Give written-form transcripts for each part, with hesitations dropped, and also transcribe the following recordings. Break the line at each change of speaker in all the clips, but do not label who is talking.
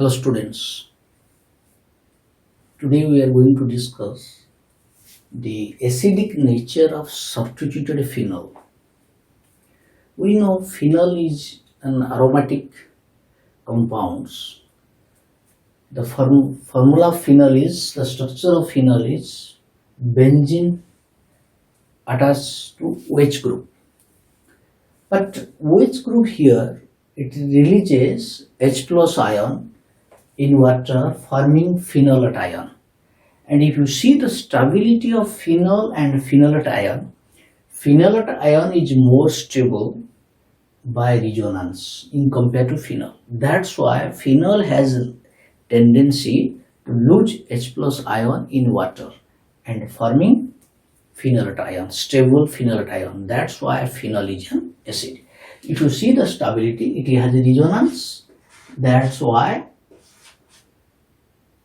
Hello students, today we are going to discuss the acidic nature of substituted phenol. We know phenol is an aromatic compounds. The formula of phenol is, the structure of phenol is benzene attached to OH group. But OH group here, it releases H plus ion in water forming phenolate. And if you see the stability of phenol and phenolate ion is more stable by resonance in compared to phenol. That's why phenol has a tendency to lose H plus ion in water and forming phenolate ion, stable phenolate ion. That's why phenol is an acid. If you see the stability, it has a resonance. That's why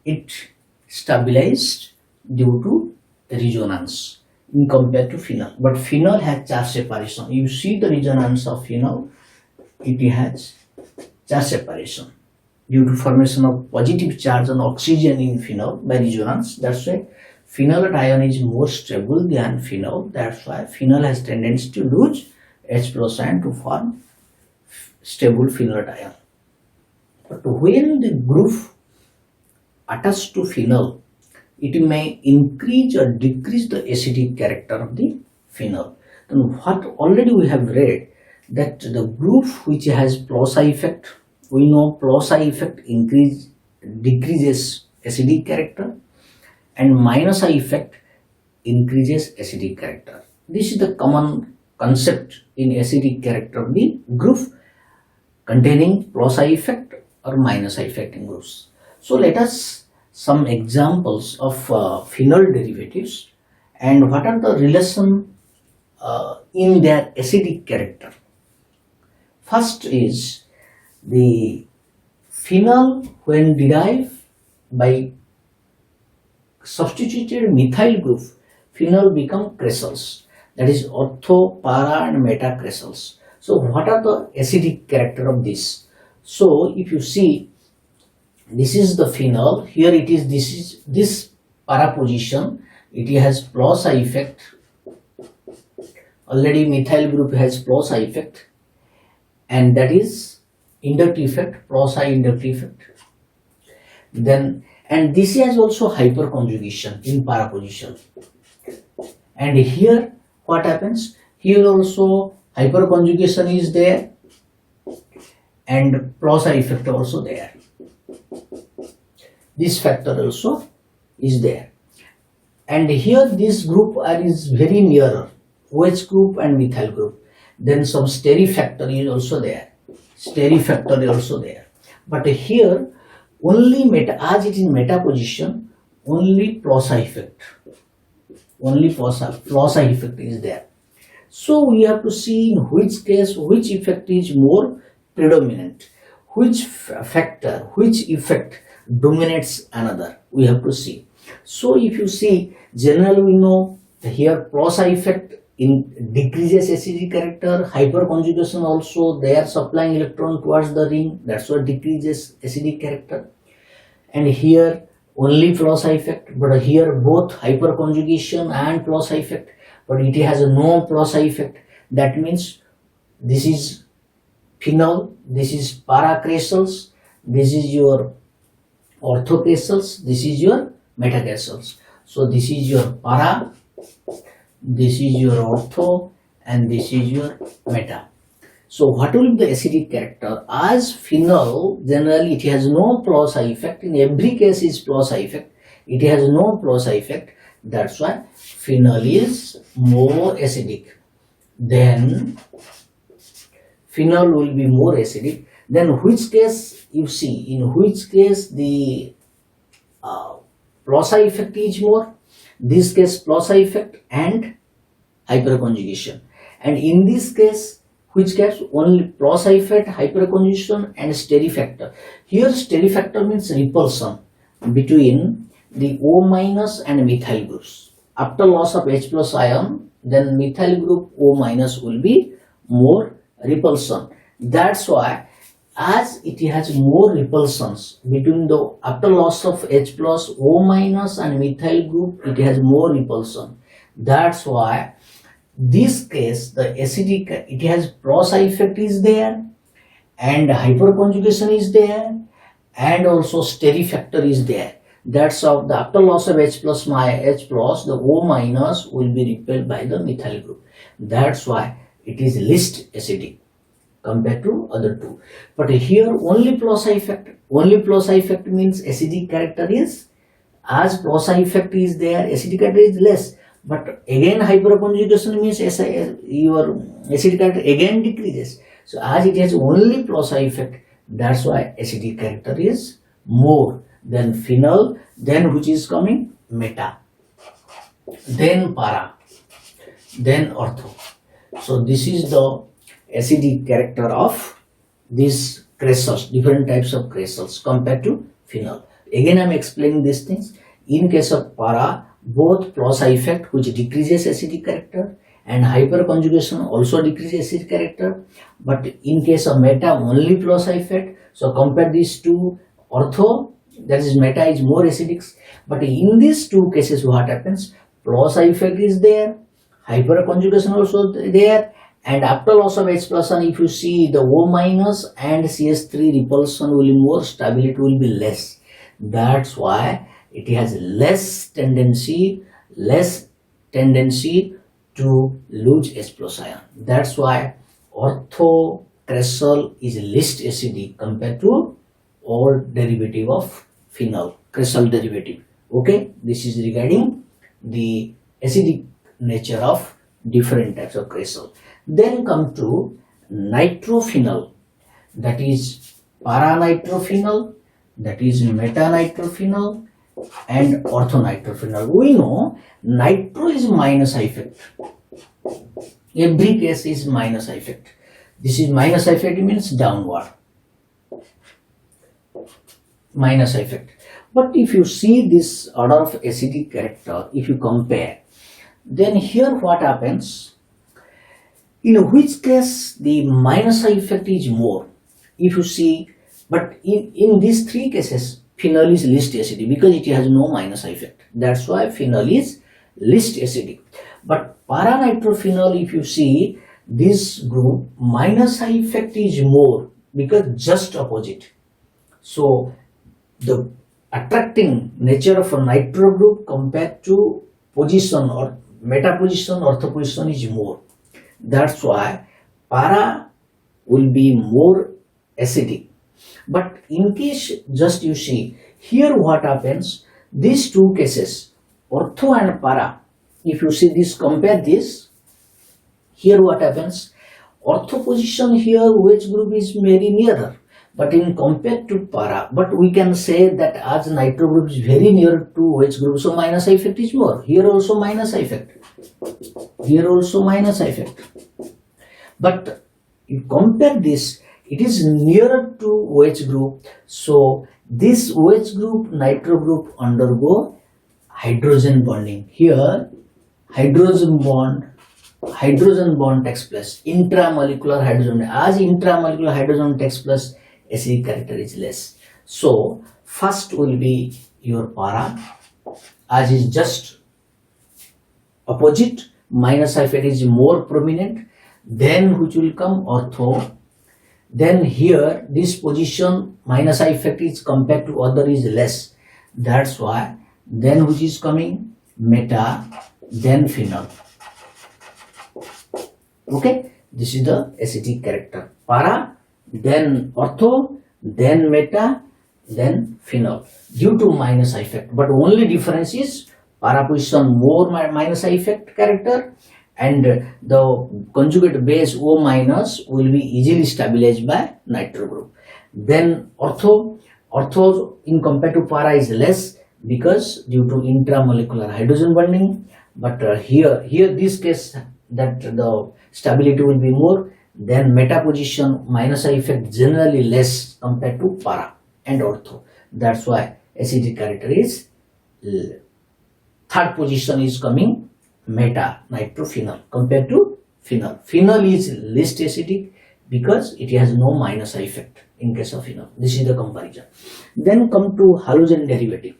it stabilized due to resonance in compared to phenol. But phenol has charge separation. You see the resonance of phenol, it has charge separation due to formation of positive charge on oxygen in phenol by resonance. That's why phenolate ion is more stable than phenol. That's why phenol has tendency to lose H plus ion to form stable phenolate ion. But when the group attached to phenol, it may increase or decrease the acidic character of the phenol. Then what already we have read that the group which has plus I effect, we know plus I effect decreases acidic character and minus I effect increases acidic character. This is the common concept in acidic character of the group containing plus I effect or minus I effect in groups. So let us some examples of phenol derivatives and what are the relation in their acidic character. First is the phenol when derived by substituted methyl group, phenol become cresols, that is ortho, para and meta cresols. So what are the acidic character of this? So if you see, this is the phenol, here it is, this para position, it has plus I effect, already methyl group has plus I effect, and that is inductive effect, plus I inductive effect. Then, and this has also hyperconjugation in para position. And here what happens? Here also hyperconjugation is there and plus I effect also there. This factor also is there. And here this group is very nearer, OH group and methyl group. Then some steric factor is also there. Steric factor is also there. But here only meta, as it is meta position, only plus I effect. Only plus I effect is there. So we have to see in which case which effect is more predominant, which factor, which effect dominates another, we have to see. So if you see, generally we know here plus I effect decreases acidic character, hyperconjugation also, they are supplying electron towards the ring, that's what decreases acidic character. And here only plus I effect, but here both hyperconjugation and plus I effect, but it has no plus I effect. That means this is phenol, this is para cresols, this is your ortho cresols, this is your meta cresols. So this is your para, this is your ortho, and this is your meta. So what will be the acidic character? As phenol, generally it has no plus I effect. In every case is plus I effect. It has no plus I effect. That's why phenol is more acidic. Then phenol will be more acidic. Then which case you see, in which case the plus I effect is more, this case plus I effect and hyperconjugation. And in this case, which case only plus I effect, hyperconjugation and steric factor. Here steric factor means repulsion between the O minus and methyl groups. After loss of H plus ion, then methyl group O minus will be more repulsion. That's why as it has more repulsions between the, after loss of H plus, O minus and methyl group, it has more repulsion. That's why this case, the acidic, it has plus effect is there, and hyperconjugation is there, and also steric factor is there. That's how the after loss of H plus, the O minus will be repelled by the methyl group. That's why it is least acidic compared to other two. But here only plus effect. Only plus effect means acidic character is, as plus effect is there, acidic character is less. But again hyperconjugation means your acidic character again decreases. So as it has only plus effect, that's why acidic character is more. Then phenol, then which is coming meta, then para, then ortho. So this is the acidic character of these cresols, different types of cresols compared to phenol. Again I am explaining these things. In case of para, both plus effect which decreases acidic character and hyperconjugation also decreases acidic character. But in case of meta, only plus effect. So compare these two, ortho, that is meta is more acidic. But in these two cases what happens? Plus effect is there, hyperconjugation also there, and after loss of H plus, and if you see the O minus and CS3 repulsion will be more, stability will be less. That's why it has less tendency to lose H plus ion. That's why ortho cresol is least acidic compared to all derivative of phenol, cresol derivative. Okay, this is regarding the acidic nature of different types of cresol. Then come to nitrophenol, that is paranitrophenol, that is metanitrophenol, and orthonitrophenol. We know nitro is minus effect. Every case is minus effect. This is minus effect means downward. Minus effect. But if you see this order of acidic character, if you compare, then here what happens? In which case the minus effect is more. If you see, but in these three cases, phenol is least acidic because it has no minus effect. That's why phenol is least acidic. But paranitrophenol, if you see this group, minus effect is more because just opposite. So the attracting nature of a nitro group compared to position or meta position, ortho position is more. That's why para will be more acidic. But in case just you see here what happens, these two cases, ortho and para, if you see this, compare this, here what happens, ortho position here OH group is very nearer, but in compared to para, but we can say that as nitro group is very near to OH group, so minus effect is more. Here also minus effect. Here also minus effect. But you compare this, it is nearer to OH group, so this OH group, nitro group undergo hydrogen bonding. Here hydrogen bond takes place, intramolecular hydrogen. As intramolecular hydrogen takes place, acidic character is less. So first will be your para, as is just opposite, minus effect is more prominent. Then which will come ortho. Then here this position minus effect is compared to other is less. That's why then which is coming meta, then phenol. Okay, this is the acidic character. Para, then ortho, then meta, then phenol due to minus effect. But only difference is para position more minus effect character, and the conjugate base O minus will be easily stabilized by nitro group. Then ortho in compared to para is less because due to intramolecular hydrogen bonding. But here this case that the stability will be more. Then meta position minus effect generally less compared to para and ortho. That's why acidic character is third position is coming meta nitrophenol compared to phenol. Phenol is least acidic because it has no minus effect. in case of phenol. This is the comparison. Then come to halogen derivative,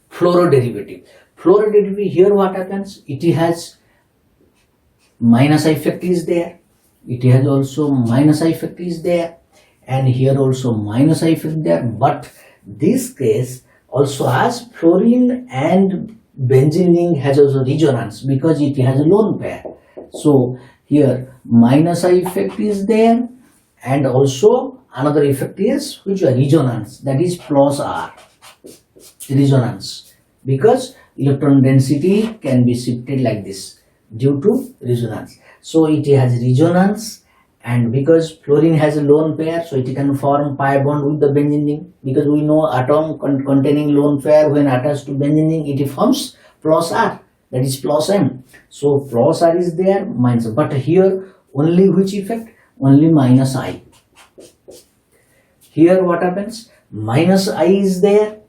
fluoro derivative. Fluoro derivative, here what happens? It has minus effect is there. It has also minus effect is there, and here also minus effect there. But this case also has fluorine and benzene ring has also resonance because it has a lone pair. So here minus effect is there, and also another effect is which is resonance, that is plus R, resonance, because electron density can be shifted like this due to resonance. So it has resonance, and because fluorine has a lone pair, so it can form pi bond with the benzene ring, because we know atom containing lone pair when attached to benzene ring it forms plus R, that is plus M. So plus R is there, minus, but here only which effect? Only minus I. Here what happens? Minus I is there,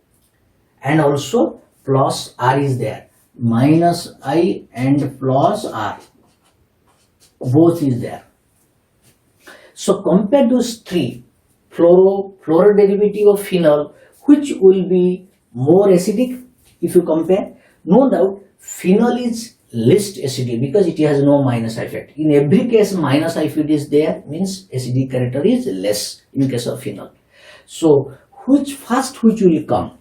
and also plus R is there. Minus I and plus R, both is there. So compare those three, fluoro derivative of phenol, which will be more acidic if you compare? No doubt phenol is least acidic because it has no minus effect. In every case minus effect is there, means acidic character is less in case of phenol. So which will come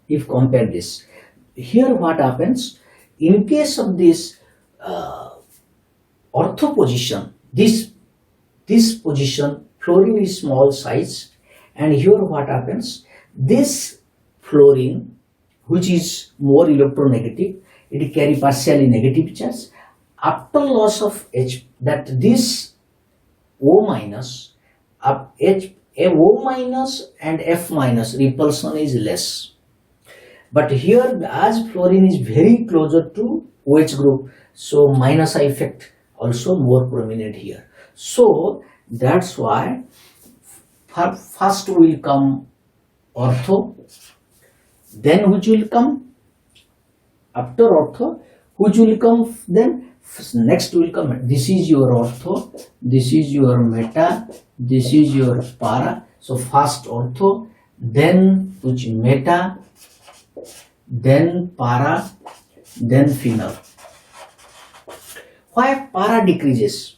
if compare this? Here what happens? In case of this ortho position, this position fluorine is small size, and here what happens? This fluorine, which is more electronegative, it carry partially negative charge. After loss of H, that this O minus, O minus and F minus repulsion is less. But here as fluorine is very closer to OH group, so minus I effect also more prominent here. So that's why first will come ortho, then which will come after ortho, which will come then next will come. This is your ortho, this is your meta, this is your para. So first ortho, then which meta, then para, then phenol. Why para decreases?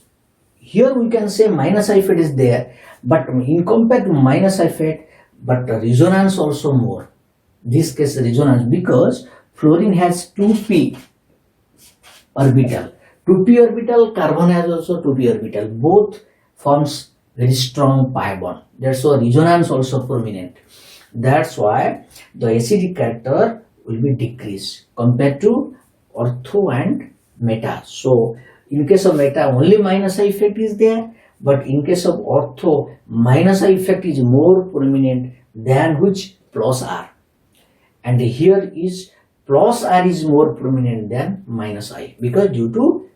Here we can say minus effect is there, but in compared to minus effect, but resonance also more. This case resonance, because fluorine has 2p orbital. 2p orbital, carbon has also 2p orbital. Both forms very strong pi bond. That's why resonance also prominent. That's why the acidic character will be decreased compared to ortho and meta. So in case of meta only minus I effect is there, but in case of ortho minus I effect is more prominent than which plus R, and here is plus R is more prominent than minus I because due to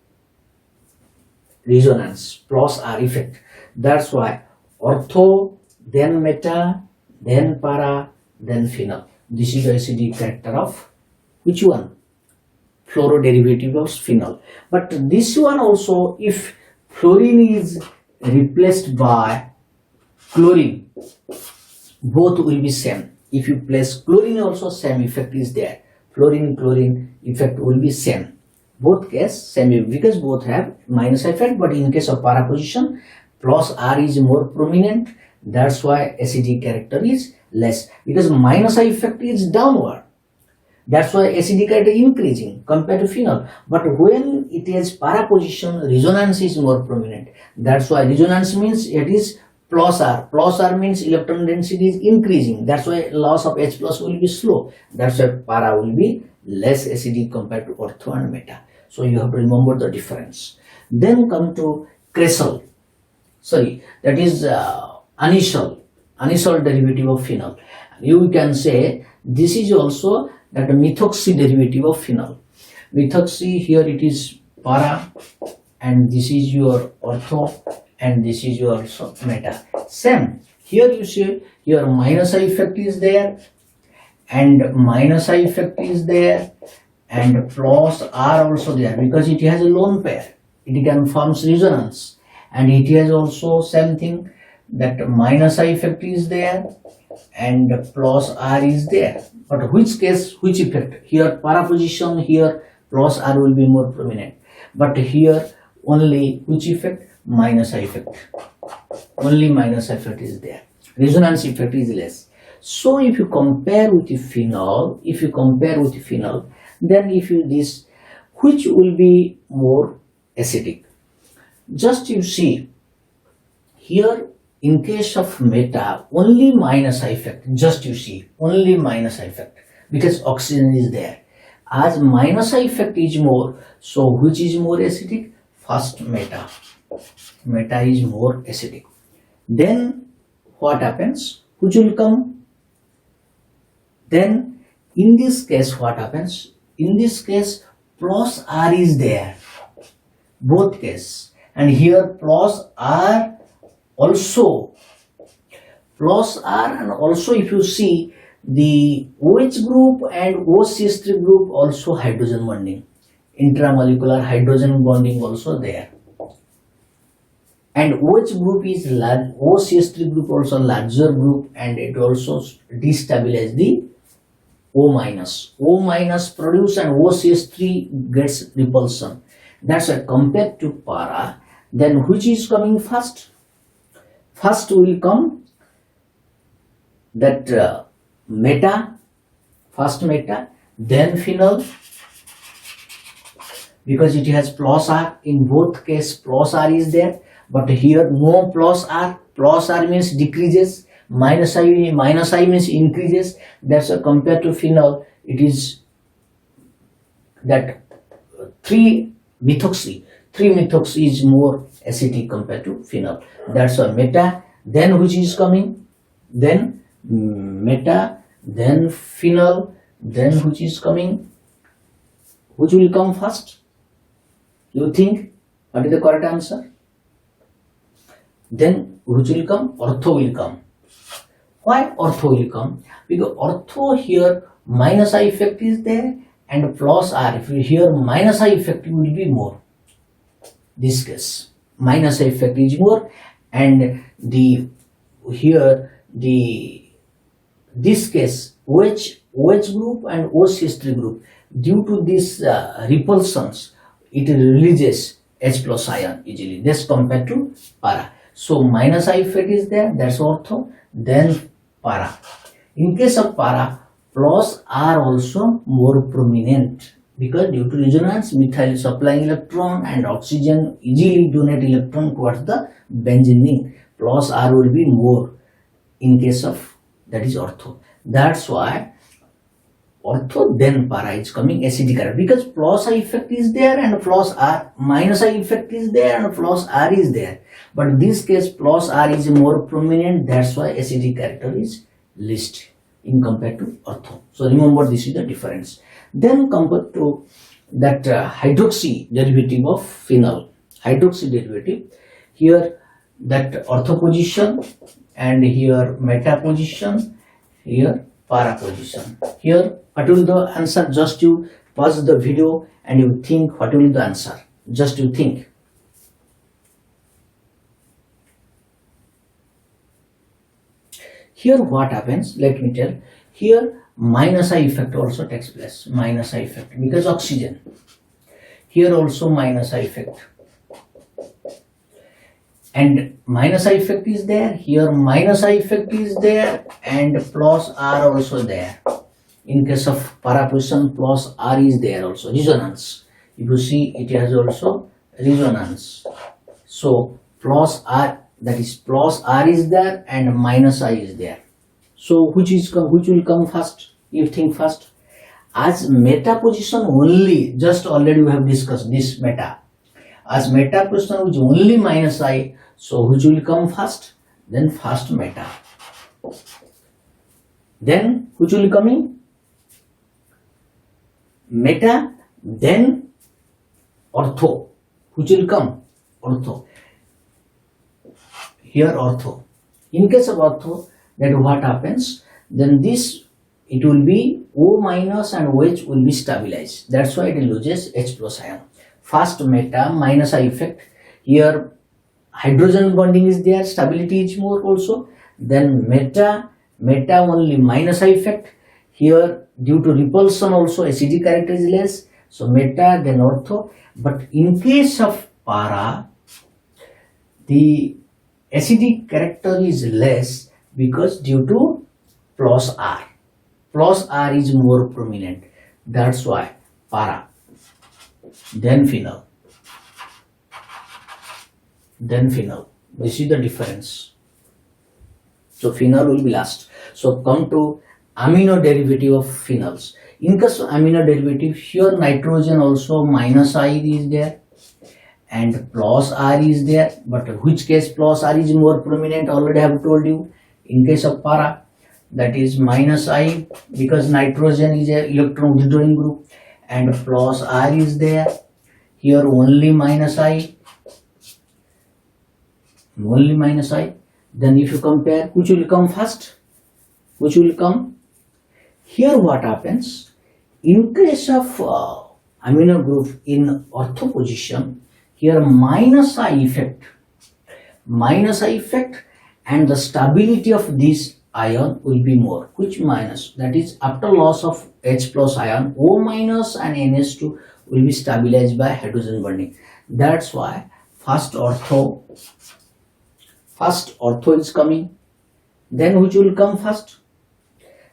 resonance plus R effect. That's why ortho, then meta, then para, then phenol. This is the acidic character of which one? Fluoro derivative of phenol. But this one also, if fluorine is replaced by chlorine, both will be same. If you place chlorine also, same effect is there. Fluorine chlorine effect will be same. Both case same because both have minus effect, but in case of para position, plus R is more prominent. That's why acidic character is less, because minus I effect is downward. That's why acidic character increasing compared to phenol. But when it is para position, resonance is more prominent. That's why resonance means it is plus R. Plus R means electron density is increasing. That's why loss of H plus will be slow. That's why para will be less acidic compared to ortho and meta. So you have to remember the difference. Then come to cresol. Sorry, that is anisole derivative of phenol. You can say this is also that methoxy derivative of phenol. Methoxy, here it is para, and this is your ortho, and this is your meta. Same. Here you see your minus I effect is there, and minus I effect is there, and plus R also there because it has a lone pair. It can form resonance, and it has also same thing. that minus I effect is there and plus R is there. But which case, which effect? Here para position, here plus R will be more prominent. But here only which effect? Minus I effect. Only minus I effect is there. Resonance effect is less. So if you compare with the phenol, then if you this, which will be more acidic? Just you see, here in case of meta, only minus I effect, just you see, only minus I effect, because oxygen is there. As minus I effect is more, so which is more acidic? First meta. Meta is more acidic. Then what happens? Which will come? Then in this case what happens? In this case plus R is there, both case, and here plus R also, plus R, and also if you see the OH group and OCH3 group also hydrogen bonding, intramolecular hydrogen bonding also there. And OH group is large, OCH3 group also larger group, and it also destabilize the O minus. O minus produce and OCH3 gets repulsion. That's why compared to para, then which is coming first? First will come that meta, first meta, then phenol, because it has plus R. In both case plus R is there, but here no plus R. Plus R means decreases, minus I means increases. That's why compared to phenol, it is that 3-methoxy. 3-methoxy is more acidic compared to phenol. That's why meta, then which is coming? Then meta, then phenol, then which is coming? Which will come first? You think? What is the correct answer? Then which will come? Ortho will come. Why ortho will come? Because ortho here minus I effect is there and plus R. If you hear minus I effect will be more. This case minus I effect is more, and the here this case OH group and OCH3 group, due to these repulsions, it releases H plus ion easily. This compared to para. So minus I effect is there, that's ortho. Then para. In case of para, plus R also more prominent, because due to resonance, methyl is supplying electron and oxygen easily donate electron towards the benzene ring. Plus R will be more in case of that is ortho. That's why ortho then para is coming acidic, because plus I effect is there and plus R, minus I effect is there and plus R is there. But in this case plus R is more prominent, that's why acidic character is least in compared to ortho. So remember, this is the difference. Then compared to that hydroxy derivative of phenol, hydroxy derivative, here that ortho position and here meta position, here para position. Here what will the answer? Just you pause the video and you think what will the answer. Just you think. Here what happens? Let me tell. Here minus I effect also takes place. Minus I effect because oxygen. Here also minus I effect. And minus I effect is there. Here minus I effect is there and plus R also there. In case of para position, plus R is there also. Resonance. If you see, it has also resonance. So plus R, that is plus R is there and minus I is there. So which will come first? You think first. As meta position only, just already we have discussed this meta. As meta position which only minus I, so which will come first? Then first meta. Then which will coming? Meta, then ortho. Which will come? Ortho. Here ortho. In case of ortho, that what happens? Then this, it will be O minus and OH will be stabilized. That's why it loses H plus ion. First meta, minus I effect. Here hydrogen bonding is there, stability is more also. Then meta only minus I effect. Here due to repulsion also acidic character is less. So meta, then ortho. But in case of para, the acidic character is less because due to plus R. Plus R is more prominent. That's why para. Then phenol. Then phenol. We see the difference. So phenol will be last. So come to amino derivative of phenols. In case of amino derivative, here nitrogen also minus I is there and plus R is there. But which case plus R is more prominent? Already I have told you. In case of para, that is minus I because nitrogen is a electron withdrawing group and plus R is there. Here only minus I. Only minus I. Then if you compare, which will come first? Which will come? Here what happens? In case of amino group in ortho position, here minus I effect and the stability of this ion will be more. Which minus? That is after loss of H plus ion, O minus and NH2 will be stabilized by hydrogen bonding. That's why first ortho is coming. Then which will come first?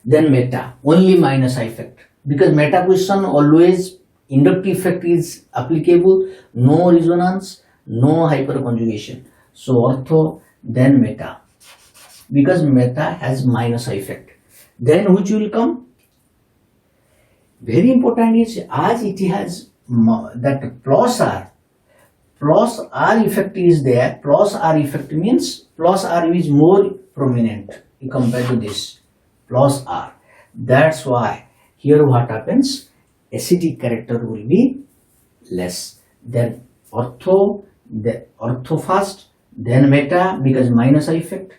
Then meta, only minus I effect. Because meta question always inductive effect is applicable, no resonance, no hyperconjugation. So ortho, then meta. Because meta has minus I effect. Then which will come? Very important is as it has that plus R effect is there. Plus R effect means plus R is more prominent compared to this plus R. That's why here what happens? Acidic character will be less. Then ortho first, then meta because minus I effect.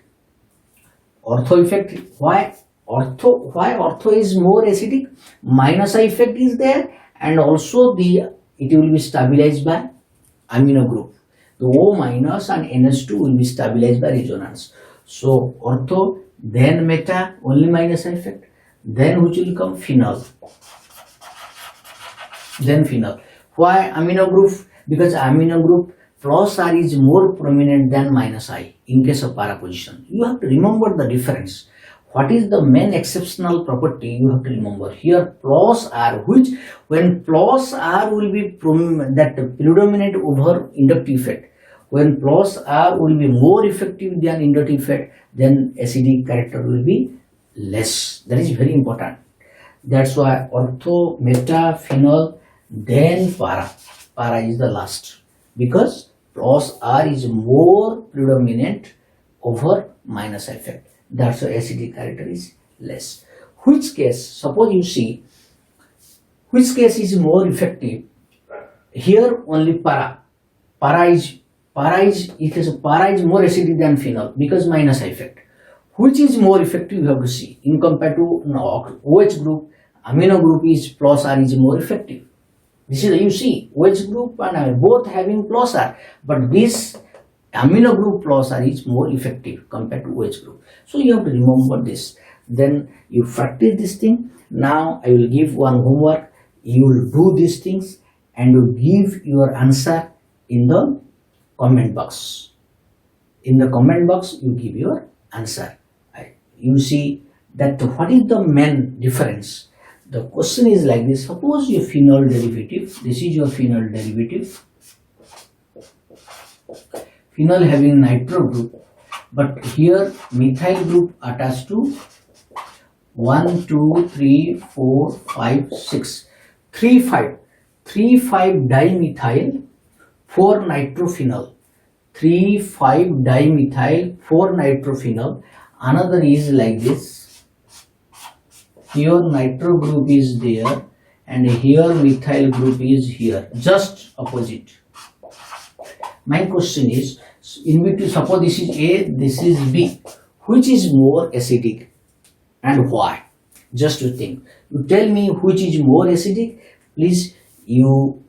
Ortho effect, why ortho is more acidic? Minus I effect is there and also it will be stabilized by amino group. The O minus and NH2 will be stabilized by resonance. So ortho, then meta, only minus I effect. Then which will come? Phenol. Then phenol. Why amino group? Because amino group plus R is more prominent than minus I in case of para position. You have to remember the difference. What is the main exceptional property? You have to remember here plus R, which when plus R will be predominant over inductive effect. When plus R will be more effective than inductive effect, then acidic character will be less. That is very important. That's why ortho, meta, phenol, then para. Para is the last because plus R is more predominant over minus effect. That's why acidic character is less. Which case, suppose you see, which case is more effective? Here only para. Para is more acidic than phenol because minus effect. Which is more effective you have to see. In compared to OH group, amino group is plus R is more effective. This is you see OH group and both having plus R, but this amino group plus R is more effective compared to OH group. So you have to remember this. Then you practice this thing. Now I will give one homework. You will do these things and you give your answer in the comment box. In the comment box you give your answer. You see that what is the main difference? The question is like this. Suppose your phenol derivative, this is your phenol derivative. Phenol having nitro group, but here methyl group attached to 1, 2, 3, 4, 5, 6, 3, 5 dimethyl, 4 nitrophenol, 3, 5 dimethyl, 4 nitrophenol. Another is like this. Here nitro group is there and here methyl group is here, just opposite. My question is, in between, suppose this is A, this is B, which is more acidic and why? Just to think. You tell me which is more acidic. Please, you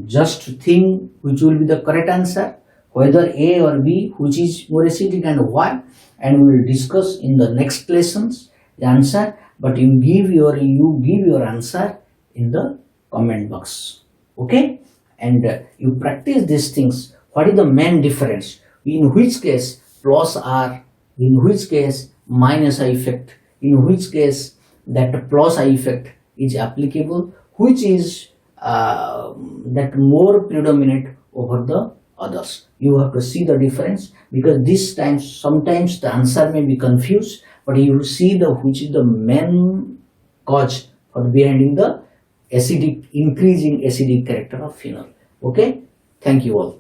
just think which will be the correct answer. whether A or B, which is more acidic and why, and we will discuss in the next lessons the answer. But you give your answer in the comment box, okay? And you practice these things. What is the main difference? In which case plus R, in which case minus I effect, in which case that plus I effect is applicable, which is that more predominant over the others. You have to see the difference, because this time sometimes the answer may be confused, but you will see which is the main cause for behind the increasing acidic character of phenol. Okay, thank you all.